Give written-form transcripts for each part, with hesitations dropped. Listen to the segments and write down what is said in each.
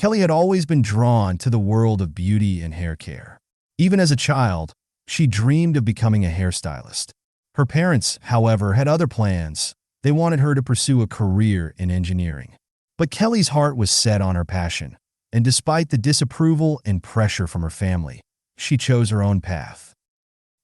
Kelly had always been drawn to the world of beauty and hair care. Even as a child, she dreamed of becoming a hairstylist. Her parents, however, had other plans. They wanted her to pursue a career in engineering. But Kelly's heart was set on her passion, and despite the disapproval and pressure from her family, she chose her own path.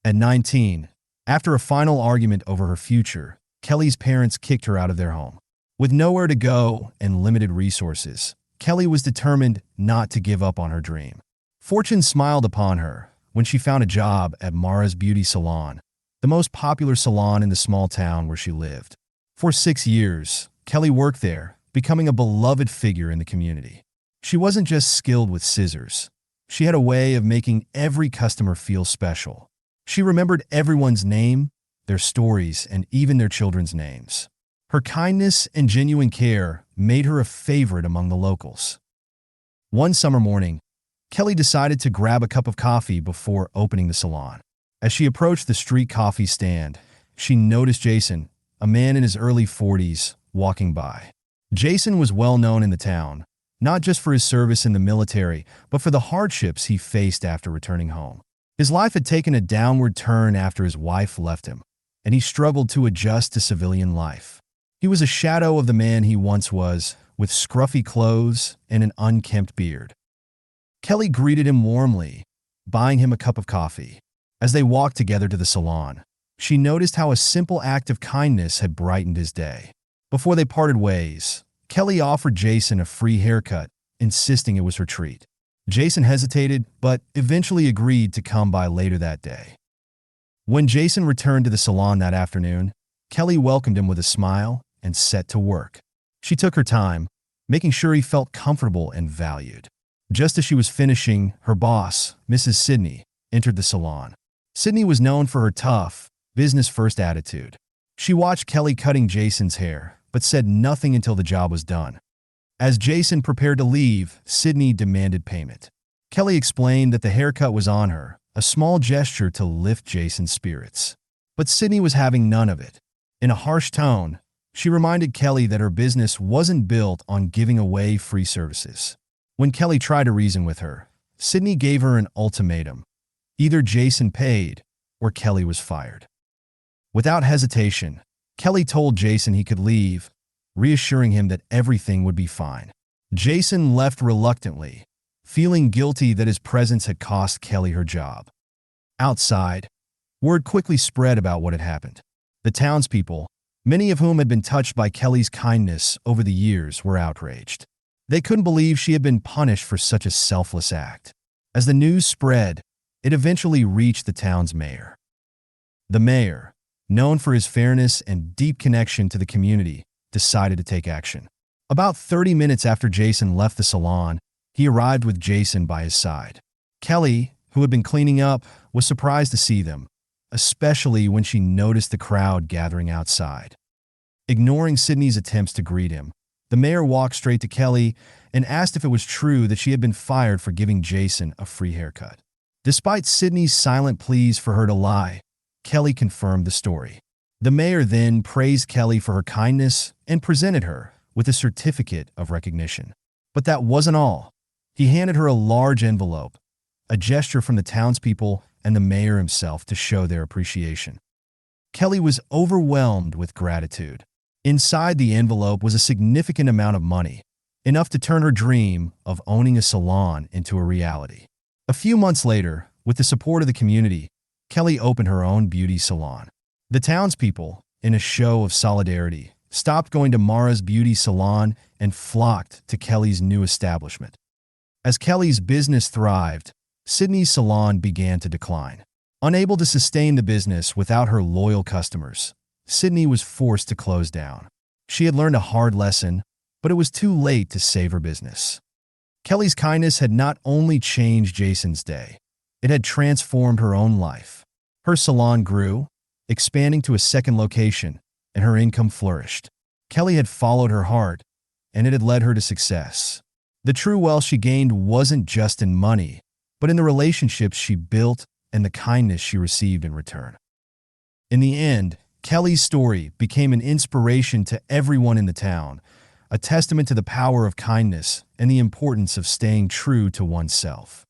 At 19, after a final argument over her future, Kelly's parents kicked her out of their home. With nowhere to go and limited resources, Kelly was determined not to give up on her dream. Fortune smiled upon her when she found a job at Mara's Beauty Salon, the most popular salon in the small town where she lived. For 6 years, Kelly worked there, becoming a beloved figure in the community. She wasn't just skilled with scissors. She had a way of making every customer feel special. She remembered everyone's name, their stories, and even their children's names. Her kindness and genuine care made her a favorite among the locals. One summer morning, Kelly decided to grab a cup of coffee before opening the salon. As she approached the street coffee stand, she noticed Jason, a man in his early 40s, walking by. Jason was well known in the town, not just for his service in the military, but for the hardships he faced after returning home. His life had taken a downward turn after his wife left him, and he struggled to adjust to civilian life. He was a shadow of the man he once was, with scruffy clothes and an unkempt beard. Kelly greeted him warmly, buying him a cup of coffee. As they walked together to the salon, she noticed how a simple act of kindness had brightened his day. Before they parted ways, Kelly offered Jason a free haircut, insisting it was her treat. Jason hesitated, but eventually agreed to come by later that day. When Jason returned to the salon that afternoon, Kelly welcomed him with a smile and set to work. She took her time, making sure he felt comfortable and valued. Just as she was finishing, her boss, Mrs. Sydney, entered the salon. Sydney was known for her tough, business-first attitude. She watched Kelly cutting Jason's hair, but said nothing until the job was done. As Jason prepared to leave, Sydney demanded payment. Kelly explained that the haircut was on her, a small gesture to lift Jason's spirits. But Sydney was having none of it. In a harsh tone, she reminded Kelly that her business wasn't built on giving away free services. When Kelly tried to reason with her, Sydney gave her an ultimatum. Either Jason paid, or Kelly was fired. Without hesitation, Kelly told Jason he could leave, reassuring him that everything would be fine. Jason left reluctantly, feeling guilty that his presence had cost Kelly her job. Outside, word quickly spread about what had happened. The townspeople, many of whom had been touched by Kelly's kindness over the years, were outraged. They couldn't believe she had been punished for such a selfless act. As the news spread, it eventually reached the town's mayor. The mayor, known for his fairness and deep connection to the community, decided to take action. About 30 minutes after Jason left the salon, he arrived with Jason by his side. Kelly, who had been cleaning up, was surprised to see them, especially when she noticed the crowd gathering outside. Ignoring Sydney's attempts to greet him, the mayor walked straight to Kelly and asked if it was true that she had been fired for giving Jason a free haircut. Despite Sydney's silent pleas for her to lie, Kelly confirmed the story. The mayor then praised Kelly for her kindness and presented her with a certificate of recognition. But that wasn't all. He handed her a large envelope, a gesture from the townspeople and the mayor himself to show their appreciation. Kelly was overwhelmed with gratitude. Inside the envelope was a significant amount of money, enough to turn her dream of owning a salon into a reality. A few months later, with the support of the community, Kelly opened her own beauty salon. The townspeople, in a show of solidarity, stopped going to Mara's Beauty Salon and flocked to Kelly's new establishment. As Kelly's business thrived, Sydney's salon began to decline. Unable to sustain the business without her loyal customers, Sydney was forced to close down. She had learned a hard lesson, but it was too late to save her business. Kelly's kindness had not only changed Jason's day, it had transformed her own life. Her salon grew, expanding to a second location, and her income flourished. Kelly had followed her heart, and it had led her to success. The true wealth she gained wasn't just in money, but in the relationships she built and the kindness she received in return. In the end, Kelly's story became an inspiration to everyone in the town, a testament to the power of kindness and the importance of staying true to oneself.